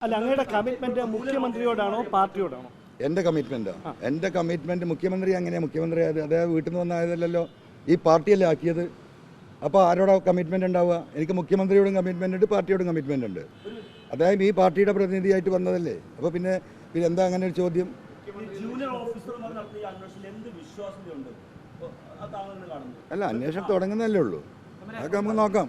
അല്ല, അങ്ങയുടെ കമ്മിറ്റ്മെന്റ് മുഖ്യമന്ത്രിയോടാണോ പാർട്ടിയോടാണോ? എൻ്റെ കമ്മിറ്റ്മെന്റ് മുഖ്യമന്ത്രി അങ്ങനെയാണ്. മുഖ്യമന്ത്രി അദ്ദേഹം വീട്ടിൽ നിന്ന് വന്നായതല്ലോ, ഈ പാർട്ടിയല്ലേ ആക്കിയത്. അപ്പോൾ ആരോടാ കമ്മിറ്റ്മെന്റ് ഉണ്ടാവുക? എനിക്ക് മുഖ്യമന്ത്രിയോടും കമ്മിറ്റ്മെന്റ് ഉണ്ട്, പാർട്ടിയോടും കമ്മിറ്റ്മെന്റ് ഉണ്ട്. അദ്ദേഹം ഈ പാർട്ടിയുടെ പ്രതിനിധിയായിട്ട് വന്നതല്ലേ. അപ്പോൾ പിന്നെ എന്താ അങ്ങനെ ഒരു ചോദ്യം? അല്ല, അന്വേഷണം തുടങ്ങുന്നതല്ലേ ഉള്ളൂ. അതൊക്കെ നമുക്ക് നോക്കാം.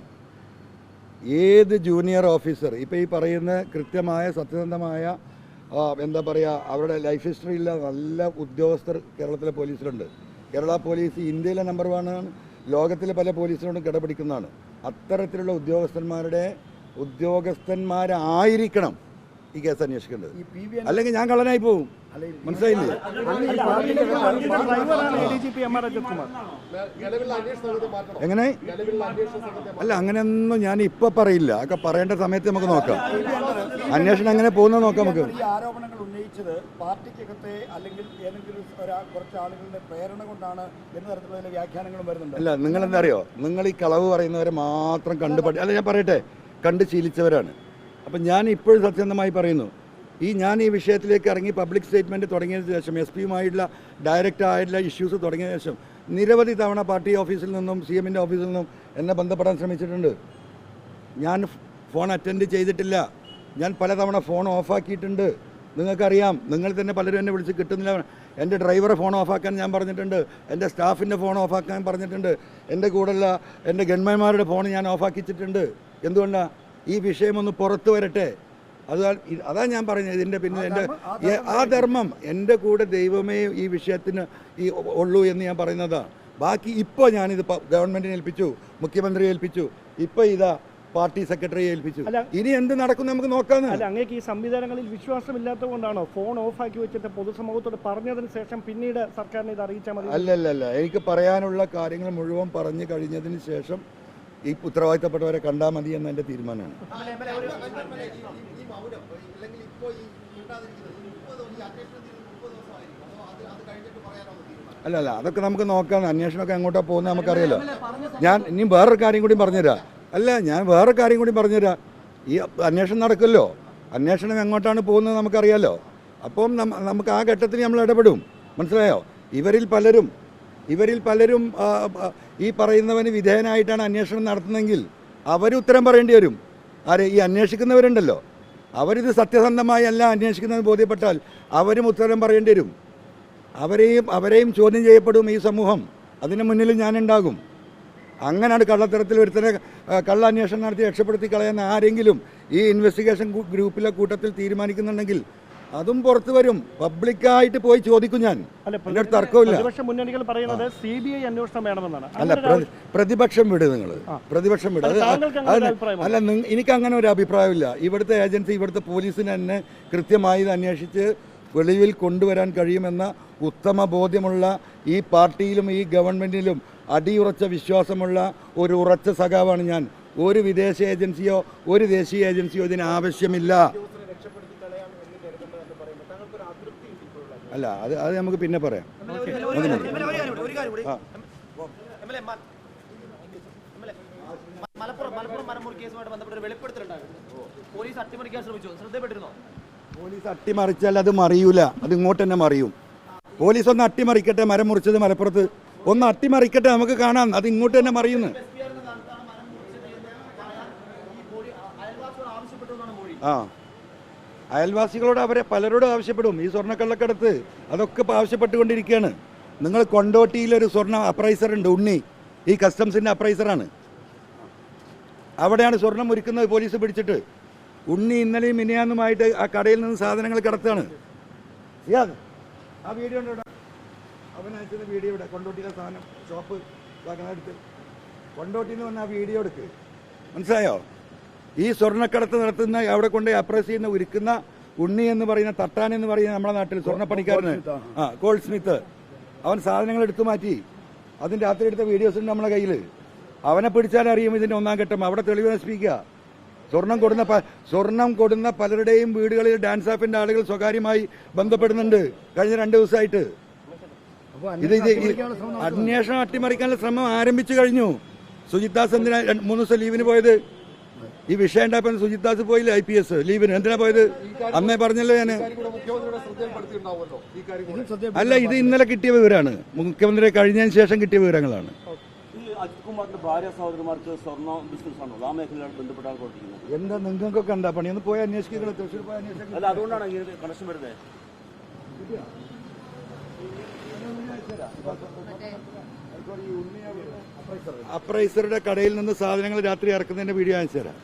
ഏത് ജൂനിയർ ഓഫീസർ ഇപ്പോൾ ഈ പറയുന്ന കൃത്യമായ സത്യസന്ധമായ എന്താ പറയുക, അവരുടെ ലൈഫ് ഹിസ്റ്ററിയില്ല നല്ല ഉദ്യോഗസ്ഥർ കേരളത്തിലെ പോലീസിലുണ്ട്. കേരള പോലീസ് ഇന്ത്യയിലെ നമ്പർ 1 ആണ്, ലോകത്തിലെ പല പോലീസിനോടും കിടപിടിക്കുന്നതാണ്. അത്തരത്തിലുള്ള ഉദ്യോഗസ്ഥന്മാരായിരിക്കണം ഈ കേസ് അന്വേഷിക്കേണ്ടത്. അല്ലെങ്കിൽ ഞാൻ കള്ളനായി പോകും. മനസ്സിലായില്ലേ? എങ്ങനെ? അല്ല, അങ്ങനെയൊന്നും ഞാൻ ഇപ്പൊ പറയില്ല. ഒക്കെ പറയേണ്ട സമയത്ത് നമുക്ക് നോക്കാം. അന്വേഷണം എങ്ങനെ പോകുന്നത് നോക്കാം നമുക്ക്. ആരോപണങ്ങൾ ഉന്നയിച്ചത് പാർട്ടിക്കകത്തെ അല്ലെങ്കിൽ ഏതെങ്കിലും കുറച്ച് ആളുകളുടെ പ്രേരണ കൊണ്ടാണ് എന്ന തരത്തിലുള്ള വ്യാഖ്യാനങ്ങളും വരുന്നുണ്ട്. അല്ല, നിങ്ങൾ എന്താ അറിയോ, നിങ്ങൾ ഈ കളവ് പറയുന്നവരെ മാത്രം അല്ല, ഞാൻ പറയട്ടെ, കണ്ട് ശീലിച്ചവരാണ്. അപ്പം ഞാൻ ഇപ്പോഴും സത്യസന്ധമായി പറയുന്നു, ഞാൻ ഈ വിഷയത്തിലേക്ക് ഇറങ്ങി പബ്ലിക് സ്റ്റേറ്റ്മെൻറ്റ് തുടങ്ങിയതിന് ശേഷം, എസ് പിയുമായിട്ടുള്ള ഡയറക്റ്റ് ആയിട്ടുള്ള ഇഷ്യൂസ് തുടങ്ങിയ ശേഷം നിരവധി തവണ പാർട്ടി ഓഫീസിൽ നിന്നും CM ഓഫീസിൽ നിന്നും എന്നെ ബന്ധപ്പെടാൻ ശ്രമിച്ചിട്ടുണ്ട്. ഞാൻ ഫോൺ അറ്റൻഡ് ചെയ്തിട്ടില്ല. ഞാൻ പലതവണ ഫോൺ ഓഫാക്കിയിട്ടുണ്ട്. നിങ്ങൾക്കറിയാം, നിങ്ങൾ തന്നെ പലരും എന്നെ വിളിച്ച് കിട്ടുന്നില്ല. എൻ്റെ ഡ്രൈവറെ ഫോൺ ഓഫാക്കാൻ ഞാൻ പറഞ്ഞിട്ടുണ്ട്, എൻ്റെ സ്റ്റാഫിൻ്റെ ഫോൺ ഓഫാക്കാൻ പറഞ്ഞിട്ടുണ്ട്, എൻ്റെ കൂടെയുള്ള എൻ്റെ ഗൺമാന്മാരുടെ ഫോൺ ഞാൻ ഓഫാക്കിച്ചിട്ടുണ്ട്. എന്തുകൊണ്ടാണ്? ഈ വിഷയമൊന്ന് പുറത്തു വരട്ടെ. അതാ ഞാൻ പറഞ്ഞത്. ഇതിൻ്റെ പിന്നിൽ ആ ധർമ്മം എൻ്റെ കൂടെ ദൈവമേ ഈ വിഷയത്തിന് ഉള്ളൂ എന്ന് ഞാൻ പറയുന്നതാണ്. ബാക്കി ഇപ്പോൾ ഞാനിത് ഗവൺമെൻറ്റിനെ ഏൽപ്പിച്ചു, മുഖ്യമന്ത്രിയെ ഏൽപ്പിച്ചു, ഇപ്പോൾ ഇതാ പാർട്ടി സെക്രട്ടറിയെ ഏൽപ്പിച്ചു. ഇനി എന്ത് നടക്കും നമുക്ക് നോക്കാം. അല്ല, അങ്ങേക്ക് ഈ സംവിധാനങ്ങളിൽ വിശ്വാസമില്ലാത്തത് കൊണ്ടാണോ ഫോൺ ഓഫാക്കി വെച്ചിട്ട് പൊതുസമൂഹത്തോട് പറഞ്ഞതിന് ശേഷം പിന്നീട് സർക്കാരിനെ ഇത് അറിയിച്ചാൽ മതി? അല്ലല്ല, എനിക്ക് പറയാനുള്ള കാര്യങ്ങൾ മുഴുവൻ പറഞ്ഞു കഴിഞ്ഞതിന് ശേഷം ഈ ഉത്തരവാദിത്തപ്പെട്ടവരെ കണ്ടാൽ മതി എന്ന എൻ്റെ തീരുമാനമാണ്. അല്ലല്ല, അതൊക്കെ നമുക്ക് നോക്കാം. അന്വേഷണമൊക്കെ എങ്ങോട്ടാണ് പോകുന്നത് നമുക്കറിയാലോ. ഞാൻ ഇനി വേറൊരു കാര്യം കൂടി പറഞ്ഞുതരാം. ഈ അന്വേഷണം നടക്കുമല്ലോ, അന്വേഷണം എങ്ങോട്ടാണ് പോകുന്നത് നമുക്കറിയാലോ. അപ്പം നമുക്ക് ആ ഘട്ടത്തിൽ നമ്മൾ ഇടപെടും. മനസ്സിലായോ? ഇവരിൽ പലരും ഈ പറയുന്നവന് വിധേയനായിട്ടാണ് അന്വേഷണം നടത്തുന്നതെങ്കിൽ അവരുത്തരം പറയേണ്ടി വരും. ഈ അന്വേഷിക്കുന്നവരുണ്ടല്ലോ, അവരിത് സത്യസന്ധമായി അല്ല അന്വേഷിക്കുന്നത് ബോധ്യപ്പെട്ടാൽ അവരും ഉത്തരം പറയേണ്ടി വരും. അവരെയും ചോദ്യം ചെയ്യപ്പെടും ഈ സമൂഹം. അതിന് മുന്നിൽ ഞാനുണ്ടാകും. അങ്ങനെയാണ് കള്ളത്തരത്തിൽ ഒരുത്തനെ കള്ള അന്വേഷണം നടത്തി രക്ഷപ്പെടുത്തി കളയാൻ ആരെങ്കിലും ഈ ഇൻവെസ്റ്റിഗേഷൻ ഗ്രൂപ്പിലെ കൂട്ടത്തിൽ തീരുമാനിക്കുന്നുണ്ടെങ്കിൽ അതും പുറത്തു വരും. പബ്ലിക്കായിട്ട് പോയി ചോദിക്കും. ഞാൻ തർക്കമില്ല. അല്ല, പ്രതിപക്ഷം വിട്. അല്ല, എനിക്ക് അങ്ങനെ ഒരു അഭിപ്രായമില്ല. ഇവിടുത്തെ ഏജൻസി, ഇവിടുത്തെ പോലീസിന് തന്നെ കൃത്യമായി ഇത് അന്വേഷിച്ച് വെളിയിൽ കൊണ്ടുവരാൻ കഴിയുമെന്ന ഉത്തമ ബോധ്യമുള്ള ഈ പാർട്ടിയിലും ഈ ഗവൺമെൻറ്റിലും അടിയുറച്ച വിശ്വാസമുള്ള ഒരു ഉറച്ച സഖാവാണ് ഞാൻ. ഒരു വിദേശ ഏജൻസിയോ ഒരു ദേശീയ ഏജൻസിയോ ഇതിന് ആവശ്യമില്ല. അല്ല, അത് നമുക്ക് പിന്നെ പറയാം. പോലീസ് അട്ടിമറിച്ചാൽ അത് മറിയൂല, അത് ഇങ്ങോട്ട് തന്നെ മറിയും. പോലീസ് ഒന്ന് അട്ടിമറിക്കട്ടെ, മരം മുറിച്ചത് മലപ്പുറത്ത് ഒന്ന് അട്ടിമറിക്കട്ടെ, നമുക്ക് കാണാം. അത് ഇങ്ങോട്ട് തന്നെ മറിയുന്നു. അയൽവാസികളോട് പലരോടും ആവശ്യപ്പെടും. ഈ സ്വർണ്ണക്കള്ളക്കടത്ത് അതൊക്കെ ഇപ്പോൾ ആവശ്യപ്പെട്ടുകൊണ്ടിരിക്കുകയാണ്. നിങ്ങൾ കൊണ്ടോട്ടിയിലൊരു സ്വർണ്ണ അപ്രൈസർ ഉണ്ട്, ഉണ്ണി. ഈ കസ്റ്റംസിൻ്റെ അപ്രൈസറാണ്. അവിടെയാണ് സ്വർണം ഒരുക്കുന്നത് പോലീസ് പിടിച്ചിട്ട്. ഉണ്ണി ഇന്നലെയും മിനിയാന്നുമായിട്ട് ആ കടയിൽ നിന്ന് സാധനങ്ങൾ കടത്താണ്. ആ വീഡിയോ ഉണ്ട്, അവൻ അയച്ചത് വീഡിയോ ഇവിടെ. കൊണ്ടോട്ടിയിലെ സാധനം ഷോപ്പ് എടുത്ത് കൊണ്ടോട്ടിയിൽ നിന്ന് വന്ന ആ വീഡിയോ എടുക്ക്. മനസ്സിലായോ? ഈ സ്വർണ്ണക്കടത്ത് നടത്തുന്ന അവിടെ കൊണ്ട് അപ്രസ് ചെയ്യുന്ന ഉരുക്കുന്ന ഉണ്ണി എന്ന് പറയുന്ന തട്ടാൻ എന്ന് പറയുന്ന നമ്മുടെ നാട്ടിൽ സ്വർണ്ണപ്പണിക്കാരന് കോൾഡ് സ്മിത്ത്, അവൻ സാധനങ്ങൾ എടുത്തു മാറ്റി. അതിൻ്റെ രാത്രി എടുത്ത വീഡിയോസ് ഉണ്ട് നമ്മുടെ കയ്യിൽ. അവനെ പിടിച്ചാലറിയും ഇതിൻ്റെ ഒന്നാം ഘട്ടം. അവിടെ തെളിവ് നശിപ്പിക്കുക. സ്വർണം കൊടുന്ന പലരുടെയും വീടുകളിൽ ഡാൻസ് ആപ്പിന്റെ ആളുകൾ സ്വകാര്യമായി ബന്ധപ്പെടുന്നുണ്ട് കഴിഞ്ഞ 2 ദിവസമായിട്ട്. ഇത് അന്വേഷണം അട്ടിമറിക്കാനുള്ള ശ്രമം ആരംഭിച്ചു കഴിഞ്ഞു. സുജിത് ദാസ് എന്തിനാ 3 ദിവസം ലീവിന് പോയത്? ഈ വിഷയം ഉണ്ടായപ്പോൾ സുജിത് ദാസ് പോയില്ലേ IPS ലീവിന്? എന്തിനാ പോയത്? അന്നേ പറഞ്ഞല്ലോ ഞാൻ. അല്ല, ഇത് ഇന്നലെ കിട്ടിയ വിവരമാണ്. മുഖ്യമന്ത്രി കഴിഞ്ഞതിന് ശേഷം കിട്ടിയ വിവരങ്ങളാണ്. അജിത് കുമാറിന്റെ ഭാര്യ സഹോദരന്മാർക്ക് സ്വർണ്ണ ബിസിനസ് ആണോ ആ മേഖലയോട് ബന്ധപ്പെട്ടാണ് പ്രവർത്തിക്കുന്നത്? എന്താ നിങ്ങൾക്കൊക്കെ എന്താ പണി? ഒന്ന് പോയി അന്വേഷിക്കണം. തൃശ്ശൂർ പോയി അന്വേഷിക്കണം. അല്ല, അതുകൊണ്ടാണ് ഇങ്ങനെ കണക്ഷൻ വരുന്നത്. അപ്രൈസറുടെ കടയിൽ നിന്ന് സാധനങ്ങൾ രാത്രി ഇറക്കുന്നതിന്റെ വീഡിയോ അയച്ചു തരാം.